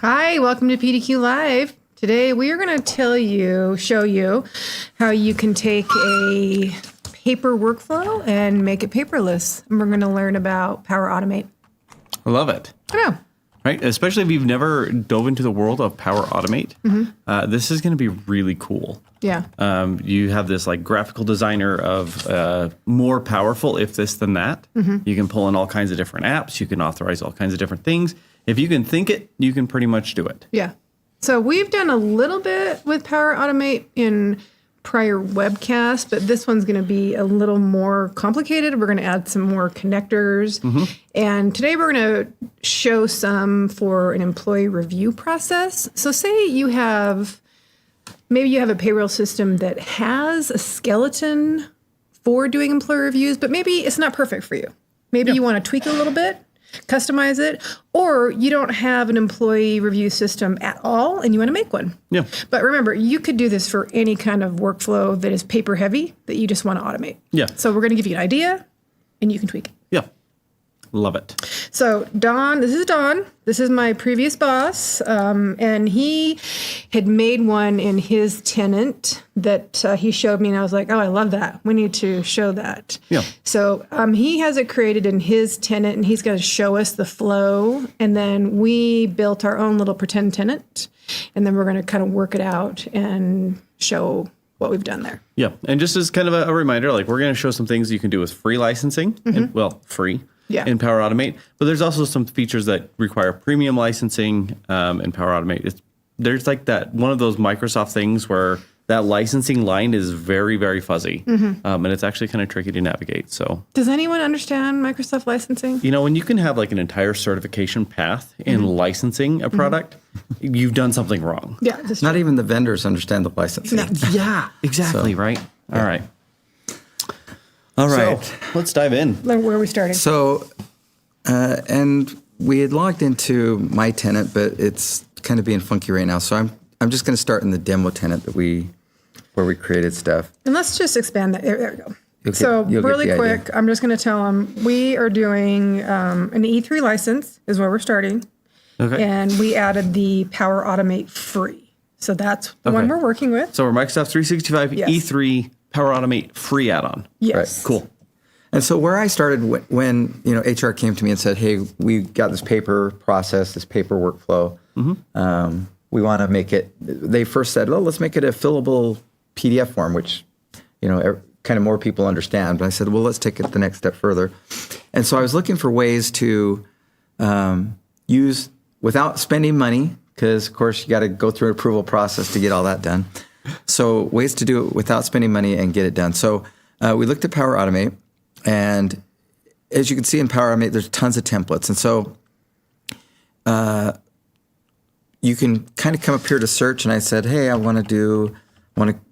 Hi, welcome to PDQ Live. Today we are going to show you how you can take a paper workflow and make it paperless. And we're going to learn about Power Automate. I love it. I know. Right? Especially if you've never dove into the world of Power Automate. This is going to be really cool. Yeah. You have this like graphical designer of more powerful if this then that. You can pull in all kinds of different apps. You can authorize all kinds of different things. If you can think it, you can pretty much do it. Yeah. So we've done a little bit with Power Automate in prior webcasts, but this one's going to be a little more complicated. We're going to add some more connectors. And today we're going to show some for an employee review process. So say maybe you have a payroll system that has a skeleton for doing employee reviews, but maybe it's not perfect for you. Maybe you want to tweak it a little bit, customize it, or you don't have an employee review system at all and you want to make one. Yeah. But remember, you could do this for any kind of workflow that is paper heavy that you just want to automate. Yeah. So we're going to give you an idea and you can tweak it. Yeah. Love it. So Don, this is Don. This is my previous boss. And he had made one in his tenant that he showed me. And I was like, oh, I love that. We need to show that. Yeah. So he has it created in his tenant and he's going to show us the flow. And then we built our own little pretend tenant. And then we're going to kind of work it out and show what we've done there. Yeah. And just as kind of a reminder, like we're going to show some things you can do with free licensing. And, well, free. Yeah. In Power Automate, but there's also some features that require premium licensing in Power Automate. There's like that one of those Microsoft things where that licensing line is very, very fuzzy, and it's actually kind of tricky to navigate. So, does anyone understand Microsoft licensing? You know, when you can have like an entire certification path in licensing a product, you've done something wrong. Yeah, that's Not true. even the vendors understand the licensing. No. Yeah, exactly. So, right. All right. All right. So, let's dive in. Where are we starting? So, and we had logged into my tenant, but it's kind of being funky right now. So I'm just going to start in the demo tenant where we created stuff. And let's just expand that. There we go. You'll get Really the quick, idea. I'm just going to tell them we are doing an E3 license is where we're starting. Okay. And we added the Power Automate free. So that's the one we're working with. So we're Microsoft 365 Yes. E3 Power Automate free add-on. Yes. Right. Cool. And so where I started when HR came to me and said, "Hey, we got this paper process, this paper workflow. We want to make it." They first said, "Oh, let's make it a fillable PDF form," which kind of more people understand. But I said, "Well, let's take it the next step further." And so I was looking for ways to use without spending money, because of course you got to go through an approval process to get all that done. So ways to do it without spending money and get it done. So we looked at Power Automate. And as you can see in Power Automate, there's tons of templates. And so you can kind of come up here to search. And I said, hey, I want to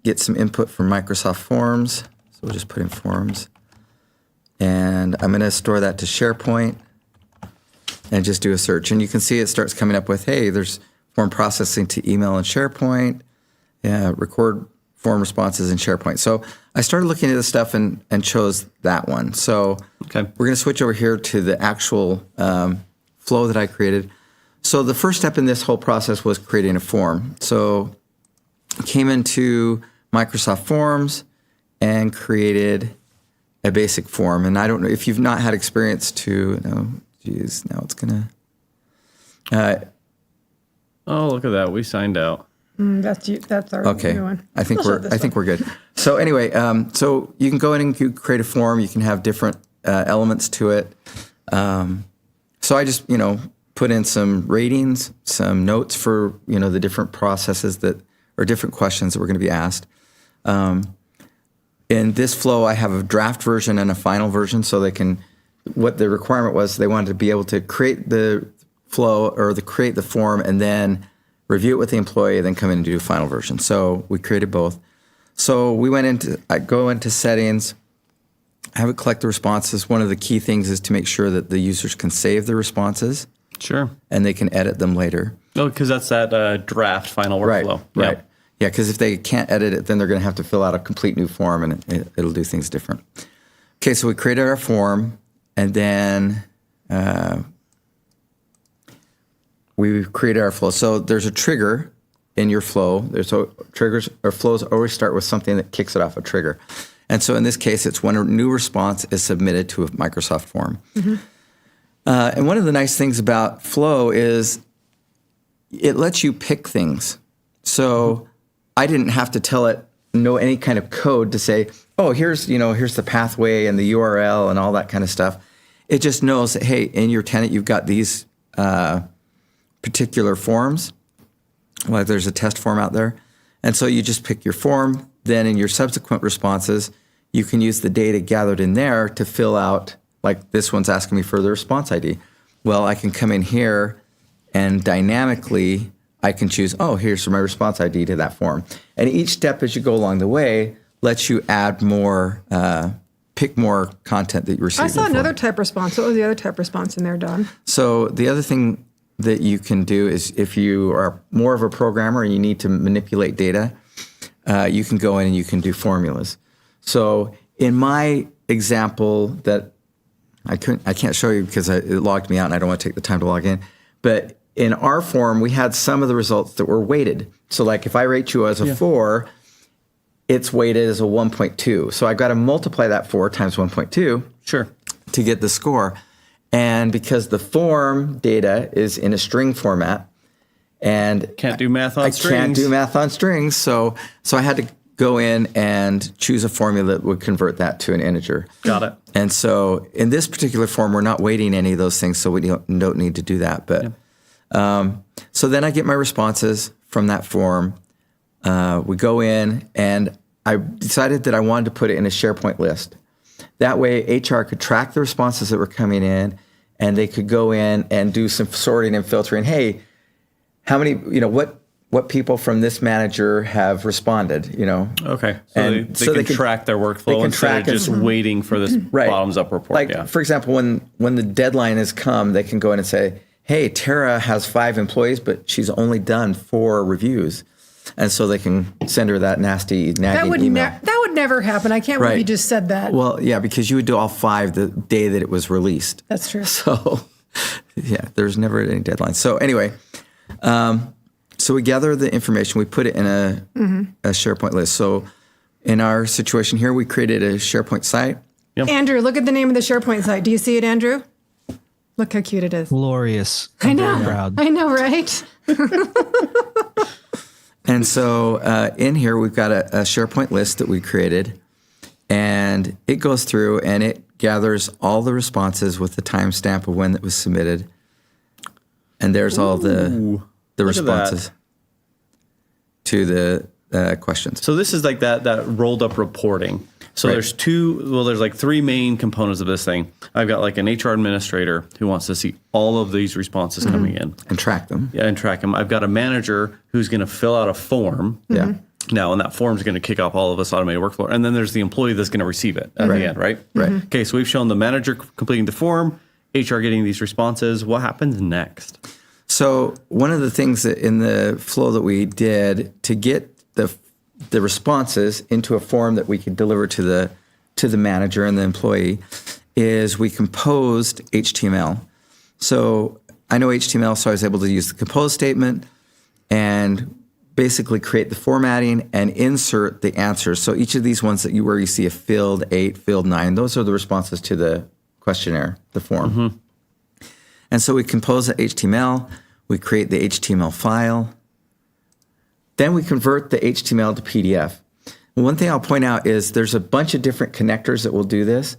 get some input from Microsoft Forms. So we'll just put in Forms. And I'm going to store that to SharePoint and just do a search. And you can see it starts coming up with, hey, there's form processing to email and SharePoint, record form responses in SharePoint. So I started looking at this stuff and chose that one. So we're going to switch over here to the actual flow that I created. So the first step in this whole process was creating a form. So I came into Microsoft Forms and created a basic form. And I don't know if you've not had experience now it's going to. Oh, look at that. We signed out. That's our new one. I think we're good. So anyway, so you can go in and you create a form. You can have different elements to it. So I just put in some ratings, some notes for the different processes or different questions that we're going to be asked. In this flow, I have a draft version and a final version, so they can. What the requirement was, they wanted to be able to create the flow or create the form and then review it with the employee, then come in and do a final version. So we created both. So I go into settings, have it collect the responses. One of the key things is to make sure that the users can save the responses. Sure. And they can edit them later. Oh, because that's that draft final workflow. Right. Yeah, because if they can't edit it, then they're going to have to fill out a complete new form, and it'll do things different. Okay, so we created our form, and then we've created our flow. So there's a trigger in your flow. Triggers or flows always start with something that kicks it off, a trigger. And so in this case, it's when a new response is submitted to a Microsoft form. And one of the nice things about Flow is it lets you pick things. So I didn't have to know any kind of code to say, oh, here's the pathway and the URL and all that kind of stuff. It just knows that, hey, in your tenant, you've got these particular forms. Well, there's a test form out there. And so you just pick your form. Then in your subsequent responses, you can use the data gathered in there to fill out, like this one's asking me for the response ID. Well, I can come in here and dynamically I can choose, oh, here's my response ID to that form. And each step as you go along the way lets you add more, pick more content that you receive. I saw another type response. What was the other type response in there, Don? So the other thing that you can do is if you are more of a programmer and you need to manipulate data, you can go in and you can do formulas. So in my example that I can't show you because it logged me out and I don't want to take the time to log in, but in our form, we had some of the results that were weighted. So like if I rate you as a 4, it's weighted as a 1.2. So I've got to multiply that 4 times 1.2 to get the score. And because the form data is in a string format, and can't do math on strings. I can't do math on strings, so I had to go in and choose a formula that would convert that to an integer. Got it. And so in this particular form, we're not weighting any of those things, so we don't need to do that. But so then I get my responses from that form. We go in, and I decided that I wanted to put it in a SharePoint list. That way, HR could track the responses that were coming in, and they could go in and do some sorting and filtering. Hey, how many, what people from this manager have responded, Okay. So they can track their workflow instead of just waiting for this bottoms-up report. Like, for example, when the deadline has come, they can go in and say, hey, Tara has 5 employees, but she's only done 4 reviews. And so they can send her that nasty, nagging email. That would never happen. I can't believe you just said that. Well, yeah, because you would do all 5 the day that it was released. That's true. So, yeah, there's never any deadline. So anyway, so we gather the information. We put it in a SharePoint list. So in our situation here, we created a SharePoint site. Yep. Andrew, look at the name of the SharePoint site. Do you see it, Andrew? Look how cute it is. Glorious. I know. Very proud. I know, right? And so in here, we've got a SharePoint list that we created, and it goes through and it gathers all the responses with the timestamp of when it was submitted. And there's all the responses to the questions. So this is like that rolled up reporting. So there's like 3 main components of this thing. I've got like an HR administrator who wants to see all of these responses coming in. And track them. Yeah, and track them. I've got a manager who's going to fill out a form. Yeah. Now, and that form is going to kick off all of this automated workflow. And then there's the employee that's going to receive it at the end, right? Right. Okay, so we've shown the manager completing the form, HR getting these responses. What happens next? So one of the things that in the flow that we did to get the responses into a form that we could deliver to the manager and the employee is we composed HTML. So I know HTML, so I was able to use the compose statement and basically create the formatting and insert the answers. So each of these ones where you see a field 8, field 9, those are the responses to the questionnaire, the form. And so we compose the HTML, we create the HTML file, then we convert the HTML to PDF. One thing I'll point out is there's a bunch of different connectors that will do this,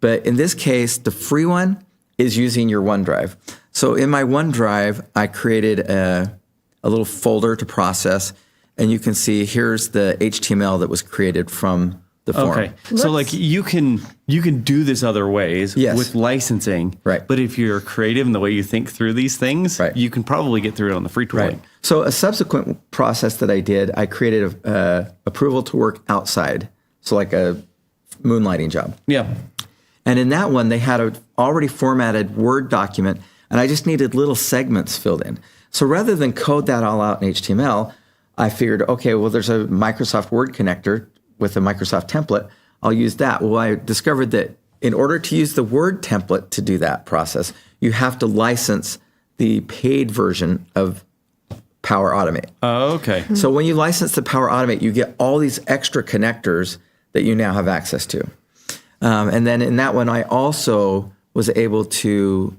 but in this case, the free one is using your OneDrive. So in my OneDrive, I created a little folder to process, and you can see here's the HTML that was created from the form. Okay, so like you can do this other ways with licensing, right? But if you're creative in the way you think through these things, you can probably get through it on the free tooling. Right. So a subsequent process that I did, I created a approval to work outside, so like a moonlighting job. Yeah. And in that one, they had an already formatted Word document, and I just needed little segments filled in. So rather than code that all out in HTML, I figured, okay, well, there's a Microsoft Word connector with a Microsoft template. I'll use that. Well, I discovered that in order to use the Word template to do that process, you have to license the paid version of Power Automate. Oh, okay. So when you license the Power Automate, you get all these extra connectors that you now have access to. And then in that one, I also was able to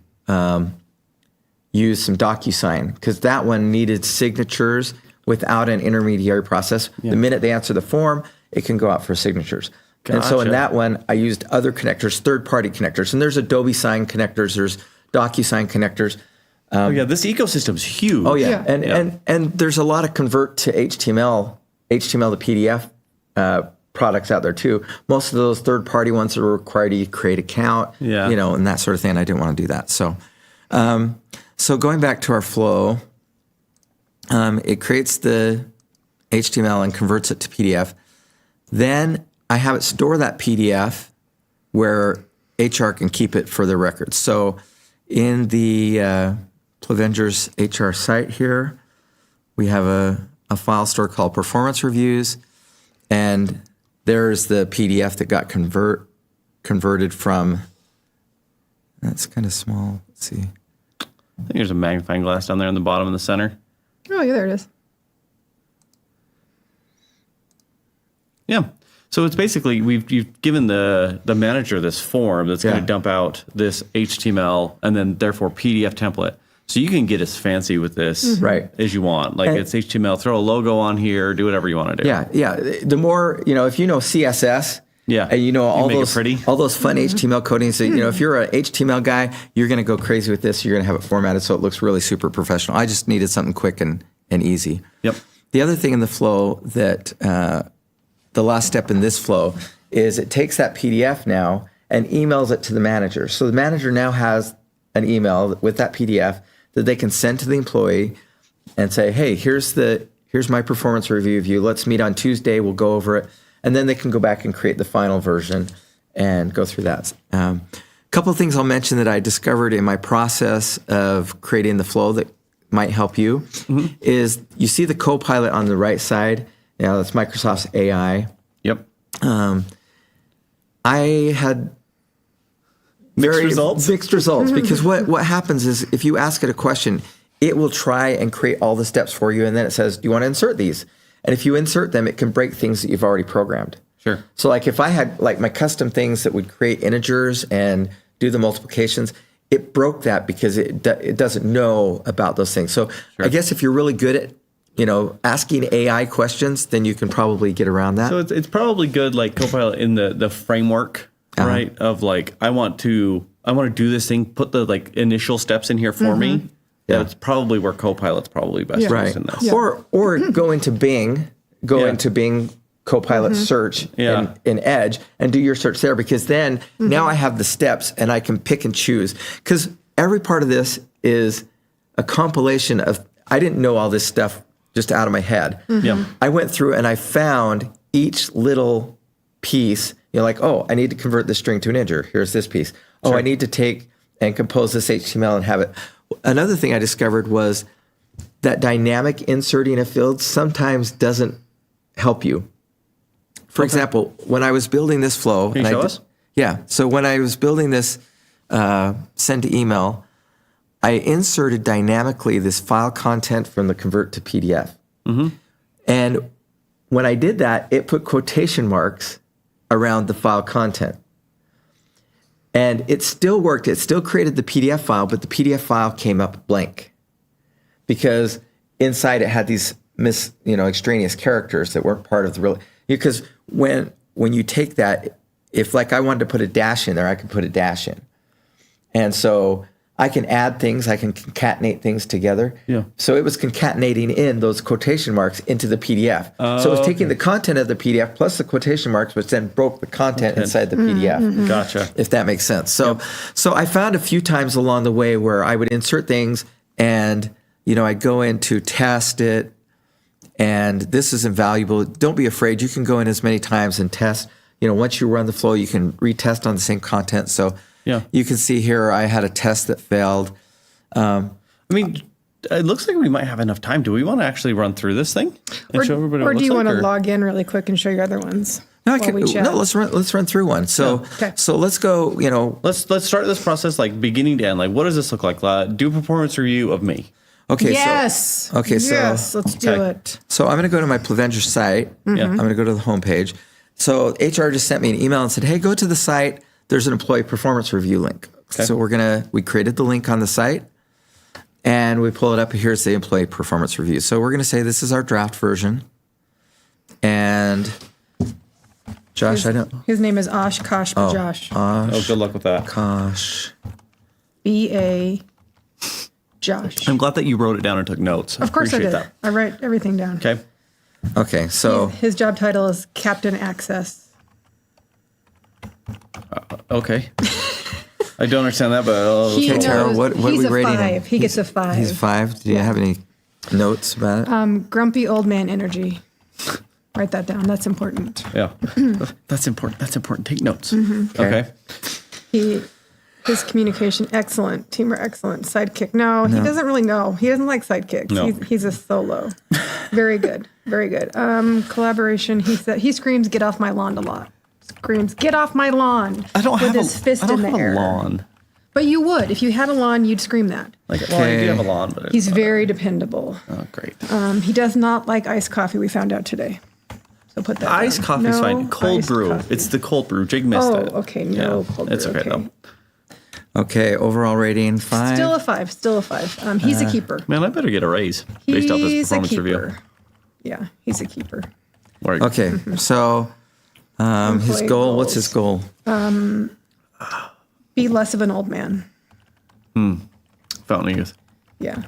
use some DocuSign because that one needed signatures without an intermediary process. The minute they answer the form, it can go out for signatures. And so in Gotcha. that one, I used other connectors, third-party connectors. And there's Adobe Sign connectors, there's DocuSign connectors. Oh yeah, this ecosystem's huge. Oh yeah, Yeah. And there's a lot of convert to HTML to PDF products out there too. Most of those third-party ones are required you create an account, and that sort of thing. And I didn't want to do that. So, so going back to our flow, it creates the HTML and converts it to PDF. Then I have it store that PDF where HR can keep it for their records. So in the Plavengers HR site here, we have a file store called Performance Reviews, and there's the PDF that got converted from. That's kind of small. Let's see. I think there's a magnifying glass down there in the bottom in the center. Oh, yeah, there it is. Yeah. So it's basically you've given the manager this form that's going Yeah. to dump out this HTML and then therefore PDF template. So you can get as fancy with this Right. as you want. Like it's HTML, throw a logo on here, do whatever you want to do. Yeah. The more, if you know CSS, Yeah. and you know all make it those pretty. all those fun HTML coding. So if you're an HTML guy, you're going to go crazy with this. You're going to have it formatted so it looks really super professional. I just needed something quick and easy. Yep. The other thing in the flow that the last step in this flow is it takes that PDF now and emails it to the manager. So the manager now has an email with that PDF that they can send to the employee and say, hey, here's my performance review of you. Let's meet on Tuesday. We'll go over it. And then they can go back and create the final version and go through that. A couple of things I'll mention that I discovered in my process of creating the flow that might help you is you see the Copilot on the right side. That's Microsoft's AI. Yep. I had very results? mixed results because what happens is if you ask it a question, it will try and create all the steps for you, and then it says, do you want to insert these? And if you insert them, it can break things that you've already programmed. Sure. So like if I had like my custom things that would create integers and do the multiplications, it broke that because it doesn't know about those things. So I guess if you're really good at asking AI questions, then you can probably get around that. So it's probably good, like Copilot in the framework, right? Of like, I want to do this thing, put the like initial steps in here for me. Yeah. That's probably where Copilot's probably best used Right. in this. Yeah. Or go into Bing, into Bing Copilot search in Edge and do your search there, because then now I have the steps and I can pick and choose. Because every part of this is a compilation of, I didn't know all this stuff just out of my head. Yeah. I went through and I found each little piece, like, oh, I need to convert this string to an integer. Here's this piece. Oh, I need to take and compose this HTML and have it. Another thing I discovered was that dynamic inserting a field sometimes doesn't help you. For example, when I was building this flow, Can you show us? Yeah. So when I was building this send to email, I inserted dynamically this file content from the convert to PDF. And when I did that, it put quotation marks around the file content. And it still worked. It still created the PDF file, but the PDF file came up blank because inside it had these extraneous characters that weren't part of the real. Because when you take that, if like I wanted to put a dash in there, I could put a dash in. And so I can add things, I can concatenate things together. Yeah. So it was concatenating in those quotation marks into the PDF. So it was taking the content of the PDF plus the quotation marks, which then broke the content inside the PDF. Gotcha. If that makes sense. So I found a few times along the way where I would insert things and, I'd go in to test it, and this is invaluable. Don't be afraid. You can go in as many times and test. Once you run the flow, you can retest on the same content. So you can see here I had a test that failed. It looks like we might have enough time. Do we want to actually run through this thing and show everybody what Or it do you looks want to like, log in really quick and show your other ones? No, while we chat? no, let's run through one. So, Okay. so let's go, Let's start this process like beginning to end. Like, what does this look like? Do a performance review of me. okay. Yes. So, okay. Yes, let's do Okay. it. So I'm going to go to my Plevenger site. Yeah. I'm going to go to the homepage. So HR just sent me an email and said, hey, go to the site. There's an employee performance review link. Okay. So we created the link on the site and we pull it up. Here's the employee performance review. So we're going to say this is our draft version. And Josh, I don't. His name is Oshkosh Bajosh. Oh, good luck with that. Gosh. B-A Josh. I'm glad that you wrote it down and took notes. Of course I Appreciate did. I write everything down. That. Okay. Okay. So His job title is Captain Access. Okay. I don't understand that, but He Okay, Tara, knows- what are he's we a rating him? 5. He gets a 5. he's 5. Do you have any notes about it? Grumpy old man energy. Write that down. That's important. yeah, that's important. That's important. Take notes. Mm-hmm. Okay. His communication excellent. Teamwork excellent. Sidekick. No, he doesn't really know. He doesn't like sidekicks. No. He's a solo. Very good. Very good. Collaboration. He screams, "Get off my lawn!" a lot. Screams, "Get off my lawn!" I don't with have his fist I don't in the have air. a lawn. But you would if you had a lawn. You'd scream that. Like, well, I do have a lawn, but He's very dependable. oh, great. He does not like iced coffee. We found out today. So put that. Iced down. coffee's No fine. Cold iced brew. coffee. It's the cold brew. Jake missed Oh, it. okay. No Yeah, cold brew. it's okay, though. Okay. Overall rating 5. Still a 5. Still a 5. He's a keeper. Man, I better get a raise based off this He's a performance keeper. review. Yeah, he's a keeper. Right. Okay. So his Employee goal, what's his goals. goal? Be less of an old man. Fountain youth. Yeah.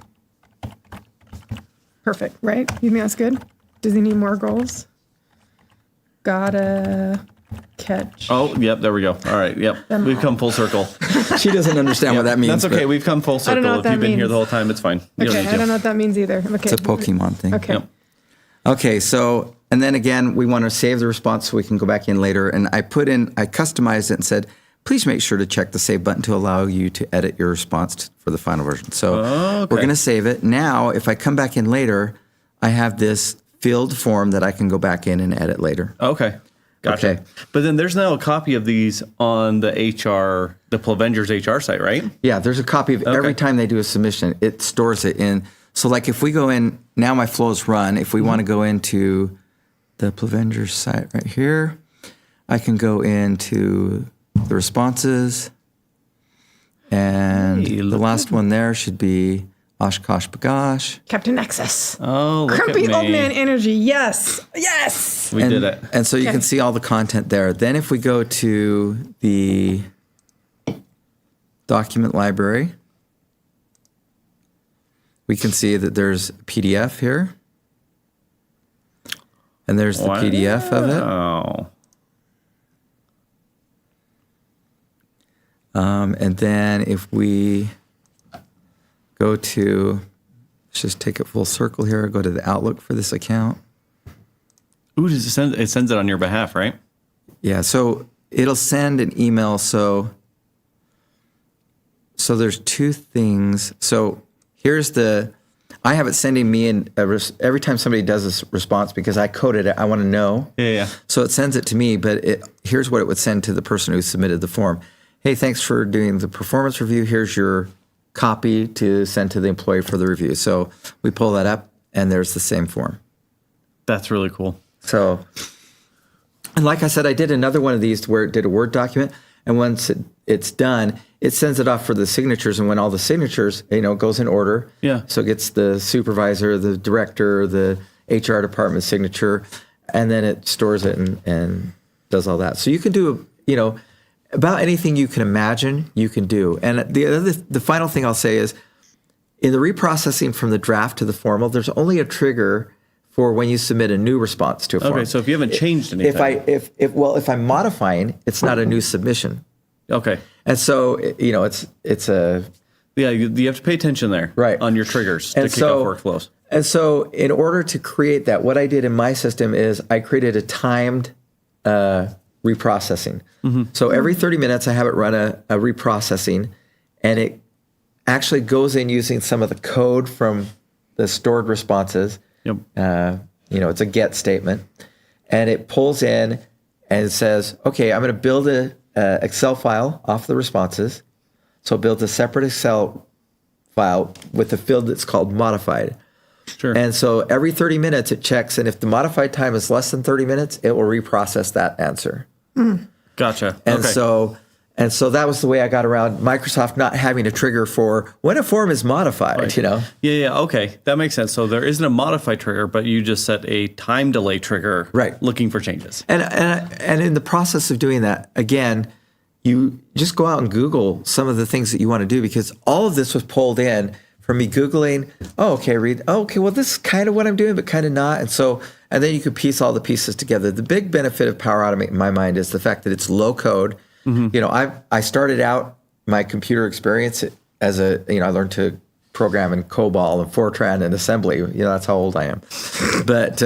Perfect, right? You think that's good? Does he need more goals? Gotta catch. Oh, yep. There we go. All right. Yep. We've come full circle. She doesn't understand what that means. That's okay. but We've come full I don't know circle. what If that you've been here means. the whole time, it's fine. You Okay, need I don't to. know what that means either. Okay. It's a Pokemon thing. Okay. Yep. Okay, so, and then again, we want to save the response so we can go back in later. And I customized it and said, please make sure to check the save button to allow you to edit your response for the final version. So Okay. we're going to save it. Now, if I come back in later, I have this filled form that I can go back in and edit later. Okay. Gotcha. Okay. But then there's now a copy of these on the Plevenger's HR site, right? Yeah, there's a copy of every time they do a submission. It stores it in. So like if we go in, now my flow's run. If we want to go into the Plevenger site right here, I can go into the responses. And Hey, the look last one there should be Oshkosh Bagosh. Captain Access. Oh, look Grumpy at me. old man energy. Yes. Yes. We did it. And so you Okay. can see all the content there. Then if we go to the document library, we can see that there's a PDF here. And there's the PDF of it. Oh. And then if we go to, let's just take it full circle here, go to the Outlook for this account. Ooh, does it sends it on your behalf, right? Yeah, so it'll send an email. So there's two things. So here's I have it sending me every time somebody does this response because I coded it, I want to know. Yeah. So it sends it to me, but here's what it would send to the person who submitted the form. Hey, thanks for doing the performance review. Here's your copy to send to the employee for the review. So we pull that up and there's the same form. That's really cool. So, and like I said, I did another one of these where it did a Word document. And once it's done, it sends it off for the signatures. And when all the signatures, goes in order. Yeah. So it gets the supervisor, the director, the HR department signature, and then it stores it and does all that. So you can do, about anything you can imagine, you can do. And the final thing I'll say is, in the reprocessing from the draft to the formal, there's only a trigger for when you submit a new response to a form. Okay, so if you haven't changed anything. If I'm modifying, it's not a new submission. Okay. And so, it's a... Yeah, you have to pay attention there. Right. On your triggers And to kick off workflows. And so in order to create that, what I did in my system is I created a timed reprocessing. Mm-hmm. So every 30 minutes, I have it run a reprocessing, and it actually goes in using some of the code from the stored responses. Yep. It's a get statement, and it pulls in and it says, okay, I'm going to build a Excel file off the responses. So build a separate Excel file with a field that's called modified. Sure. And so every 30 minutes it checks, and if the modified time is less than 30 minutes, it will reprocess that answer. Gotcha. And so that was the way I got around Microsoft not having a trigger for when a form is modified, you know? Yeah. Okay. That makes sense. So there isn't a modify trigger, but you just set a time delay trigger looking for changes. And in the process of doing that, again, you just go out and Google some of the things that you want to do, because all of this was pulled in from me Googling, well, this is kind of what I'm doing, but kind of not. And then you could piece all the pieces together. The big benefit of Power Automate in my mind is the fact that it's low code. You know, I started out my computer experience as I learned to program in COBOL and Fortran and assembly. You know, that's how old I am. But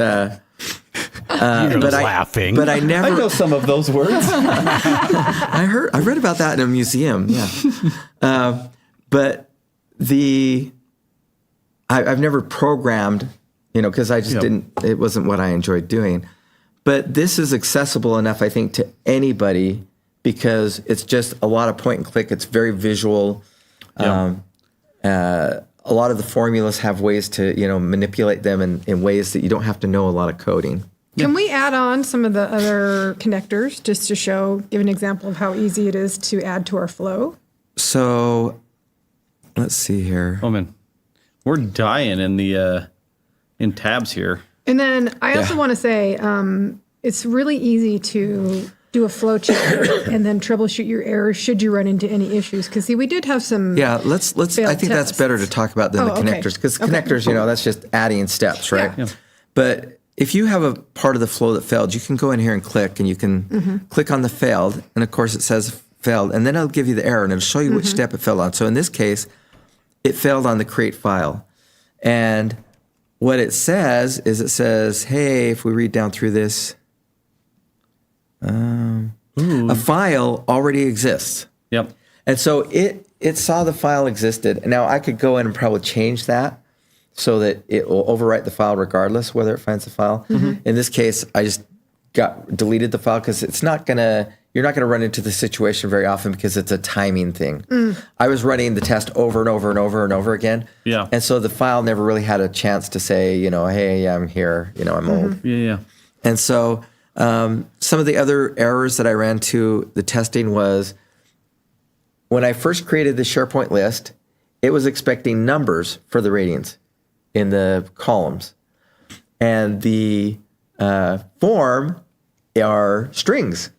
You're laughing. But I never. I know some of those words. I read about that in a museum. Yeah. But I've never programmed, you know, because I just didn't. It wasn't what I enjoyed doing. But this is accessible enough, I think, to anybody, because it's just a lot of point and click. It's very visual. A lot of the formulas have ways to, you know, manipulate them in ways that you don't have to know a lot of coding. Can we add on some of the other connectors just to give an example of how easy it is to add to our flow? So let's see here. Oh man, we're dying in the in tabs here. And then I also want to say it's really easy to do a flow chart and then troubleshoot your errors should you run into any issues. Because we did have some. Yeah, let's. I think that's better to talk about than the connectors, because connectors, you know, that's just adding steps, right? Yeah. But if you have a part of the flow that failed, you can go in here and click, and you can click on the failed, and of course it says failed, and then it'll give you the error, and it'll show you which step it failed on. So in this case, it failed on the create file, and what it says is, hey, if we read down through this, a file already exists. Yep. And so it saw the file existed. And now I could go in and probably change that so that it will overwrite the file regardless whether it finds the file. In this case, I just deleted the file because you're not gonna run into the situation very often because it's a timing thing. I was running the test over and over and over and over again. Yeah. And so the file never really had a chance to say, you know, hey, I'm here, you know, I'm old. Yeah. And so some of the other errors that I ran to the testing was when I first created the SharePoint list, it was expecting numbers for the ratings in the columns. And the form are strings.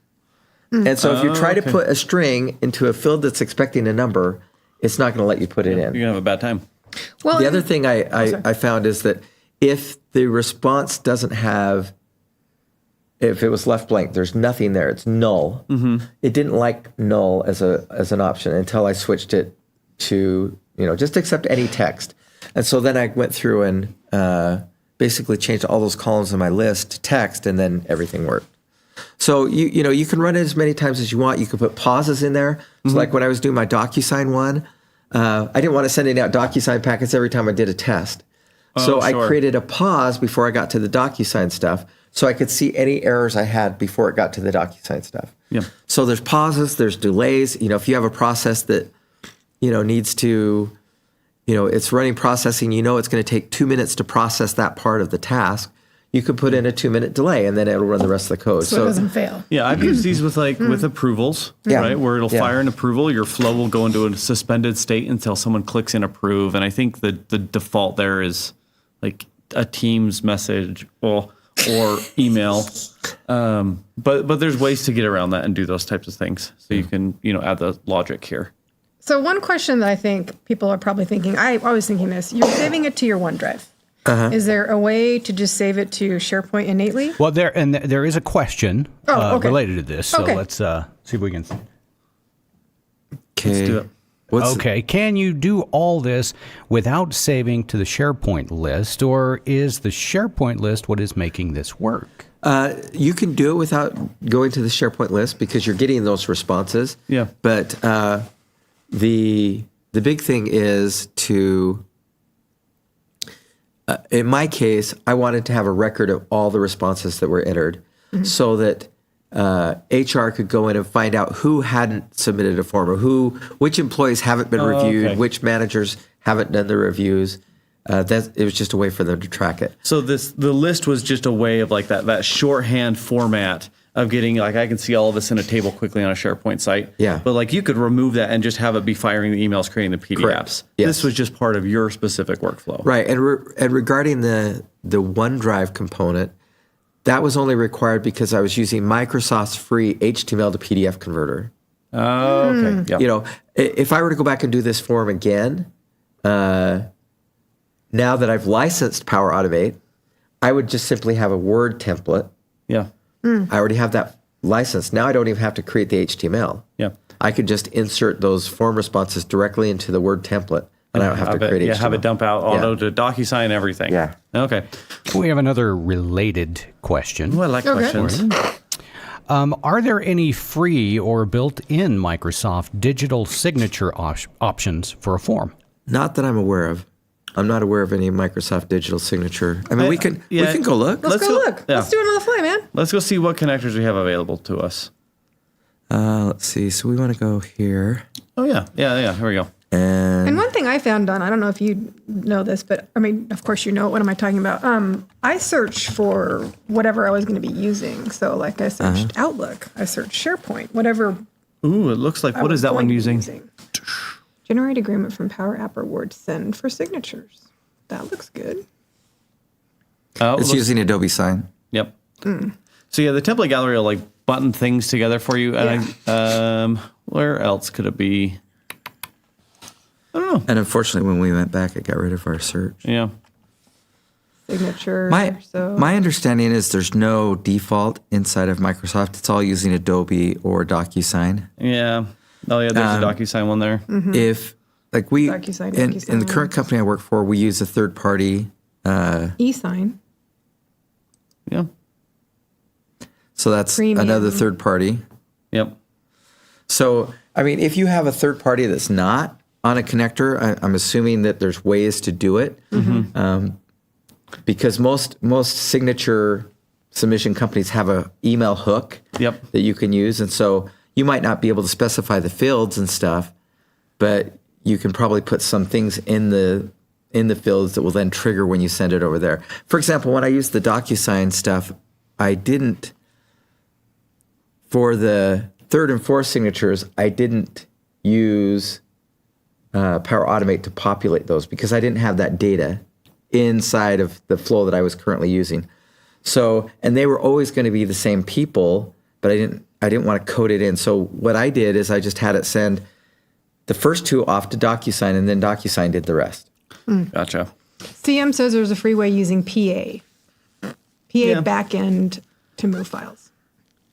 And so if you try to put a string into a field that's expecting a number, it's not going to let you put it in. You're going to have a bad time. Well, The other thing I found is that if the response doesn't have, if it was left blank, there's nothing there, it's null. It didn't like null as an option until I switched it to, you know, just accept any text. And so then I went through and basically changed all those columns in my list to text, and then everything worked. So you know, you can run it as many times as you want. You could put pauses in there. So like when I was doing my DocuSign one, I didn't want to send out DocuSign packets every time I did a test. So I created a pause before I got to the DocuSign stuff, so I could see any errors I had before it got to the DocuSign stuff. Yeah. So there's pauses, there's delays. You know, if you have a process that, you know, needs to, you know, it's running processing, you know, it's going to take 2 minutes to process that part of the task. You could put in a 2-minute delay, and then it'll run the rest of the code. so it doesn't fail. Yeah, I've used these with with approvals, right? Where it'll fire an approval, your flow will go into a suspended state until someone clicks in approve. And I think the default there is like a Teams message or email. But there's ways to get around that and do those types of things. So you can, you know, add the logic here. So one question that I think people are probably thinking, I was thinking this, you're saving it to your OneDrive. Is there a way to just save it to SharePoint innately? Well, there is a question related to this. So let's see if we can. Okay. Let's do it. Okay. Can you do all this without saving to the SharePoint list, or is the SharePoint list what is making this work? You can do it without going to the SharePoint list because you're getting those responses. Yeah. But the big thing is to, in my case, I wanted to have a record of all the responses that were entered so that HR could go in and find out who hadn't submitted a form or which employees haven't been reviewed, okay. which managers haven't done the reviews. It was just a way for them to track it. So the list was just a way of like that shorthand format of getting, like, I can see all of this in a table quickly on a SharePoint site. Yeah. But like you could remove that and just have it be firing the emails, creating the PDFs. Correct. Yes. This was just part of your specific workflow. Right. And regarding the OneDrive component, that was only required because I was using Microsoft's free HTML to PDF converter. Oh, okay. Yep. You know, if I were to go back and do this form again, now that I've licensed Power Automate, I would just simply have a Word template. Yeah. I already have that license. Now I don't even have to create the HTML. Yeah. I could just insert those form responses directly into the Word template, and I don't have to create HTML. Yeah, have it dump out auto to DocuSign everything. Yeah. Okay. We have another related question. Well, I like questions. Are there any free or built-in Microsoft digital signature options for a form? Not that I'm aware of. I'm not aware of any Microsoft digital signature. I mean, we can go look. Let's go look. yeah. Let's do it on the fly, man. Let's go see what connectors we have available to us. Let's see. So we want to go here. Oh, yeah. Yeah. Here we go. And And one thing I found on, I don't know if you know this, but I mean, of course you know it. What am I talking about? I searched for whatever I was going to be using. So like I searched Outlook, I searched SharePoint, whatever. Ooh, it looks like, I what was is that one going to be using? Generate agreement from Power App or Word send for signatures. That looks good. Oh, it's using Adobe Sign. Yep. So yeah, the template gallery will like button things together for you. And where else could it be? I don't know. And unfortunately, when we went back, it got rid of our search. Yeah. Signature. My understanding is there's no default inside of Microsoft. It's all using Adobe or DocuSign. Yeah. Oh yeah, there's a DocuSign one there. If like we DocuSign, in the current company I work for, we use a third party. eSign. Yeah. So that's Premium. another third party. Yep. So I mean, if you have a third party that's not on a connector, I'm assuming that there's ways to do it. Because most signature submission companies have a email hook Yep. that you can use, and so you might not be able to specify the fields and stuff, but you can probably put some things in the fields that will then trigger when you send it over there. For example, when I used the DocuSign stuff, I didn't, for the third and fourth signatures, I didn't use Power Automate to populate those because I didn't have that data inside of the flow that I was currently using. So, and they were always going to be the same people, but I didn't want to code it in. So what I did is I just had it send the first two off to DocuSign, and then DocuSign did the rest. Gotcha. CM says there's a free way using PA backend to move files.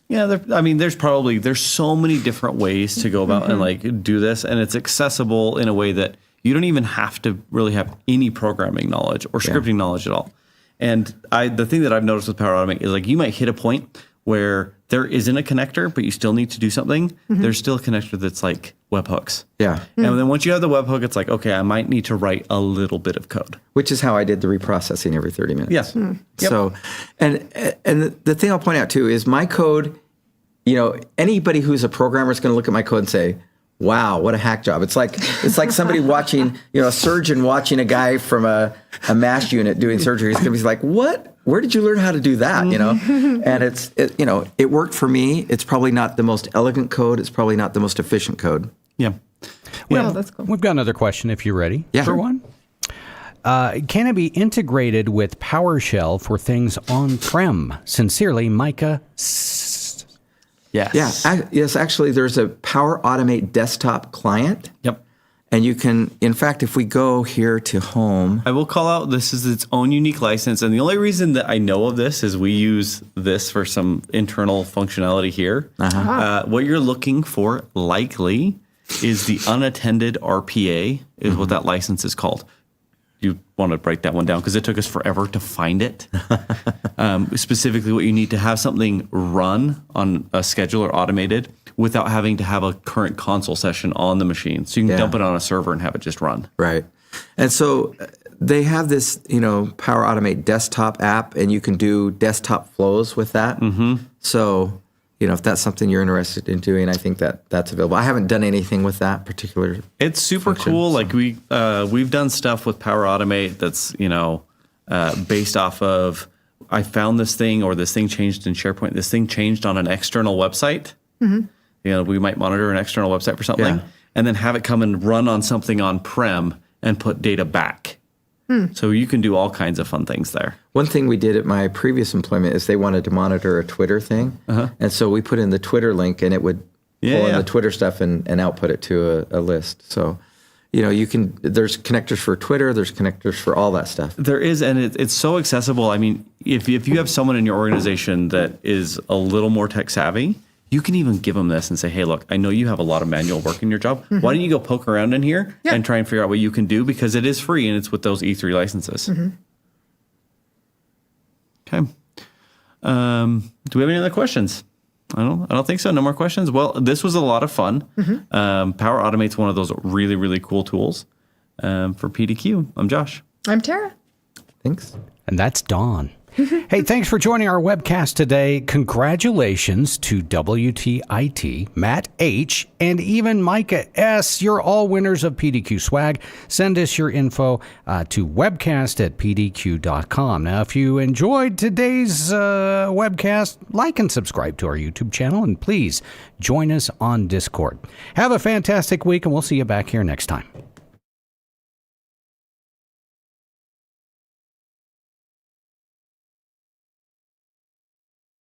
Yeah, there's so many different ways to go about and like do this, and it's accessible in a way that you don't even have to really have any programming knowledge or scripting knowledge at all. And the thing that I've noticed with Power Automate is like you might hit a point where there isn't a connector, but you still need to do something. There's still a connector that's like webhooks. Yeah. And then once you have the webhook, it's like, okay, I might need to write a little bit of code. Which is how I did the reprocessing every 30 minutes. Yes. Yep. So, and the thing I'll point out too is my code, you know, anybody who's a programmer is going to look at my code and say, wow, what a hack job. It's like somebody watching, you know, a surgeon watching a guy from a MASH unit doing surgery. He's going to be like, what? Where did you learn how to do that? You know, and you know, it worked for me. It's probably not the most elegant code. It's probably not the most efficient code. Yeah. Well, that's cool. We've got another question if you're ready Yeah. for one. Can it be integrated with PowerShell for things on-prem? Sincerely, Micah. Yes. Yeah. Yes, actually, there's a Power Automate desktop client. Yep. And you can, in fact, if we go here to home. I will call out this is its own unique license. And the only reason that I know of this is we use this for some internal functionality here. What you're looking for likely is the unattended RPA is what that license is called. You want to write that one down because it took us forever to find it. Specifically, what you need to have something run on a scheduler automated without having to have a current console session on the machine. So you can dump it on a server and have it just run. Right. And so they have this, you know, Power Automate desktop app, and you can do desktop flows with that. So, if that's something you're interested in doing, I think that's available. I haven't done anything with that particular. It's super function, cool. so. Like we've done stuff with Power Automate that's based off of I found this thing or this thing changed in SharePoint. This thing changed on an external website. We might monitor an external website for something, and then have it come and run on something on-prem and put data back. So you can do all kinds of fun things there. One thing we did at my previous employment is they wanted to monitor a Twitter thing. And so we put in the Twitter link and it would pull in the Twitter stuff and output it to a list. So, there's connectors for Twitter, there's connectors for all that stuff. There is, and it's so accessible. I mean, if you have someone in your organization that is a little more tech savvy, you can even give them this and say, hey, look, I know you have a lot of manual work in your job. Why don't you go poke around in here and try and figure out what you can do, because it is free and it's with those E3 licenses. Okay. Do we have any other questions? I don't think so. No more questions. Well, this was a lot of fun. Power Automate's one of those really, really cool tools for PDQ. I'm Josh. I'm Tara. Thanks. And that's Dawn. Hey, thanks for joining our webcast today. Congratulations to WTIT, Matt H., and even Micah S. You're all winners of PDQ swag. Send us your info to webcast@pdq.com. Now, if you enjoyed today's webcast, like and subscribe to our YouTube channel, and please join us on Discord. Have a fantastic week, and we'll see you back here next time.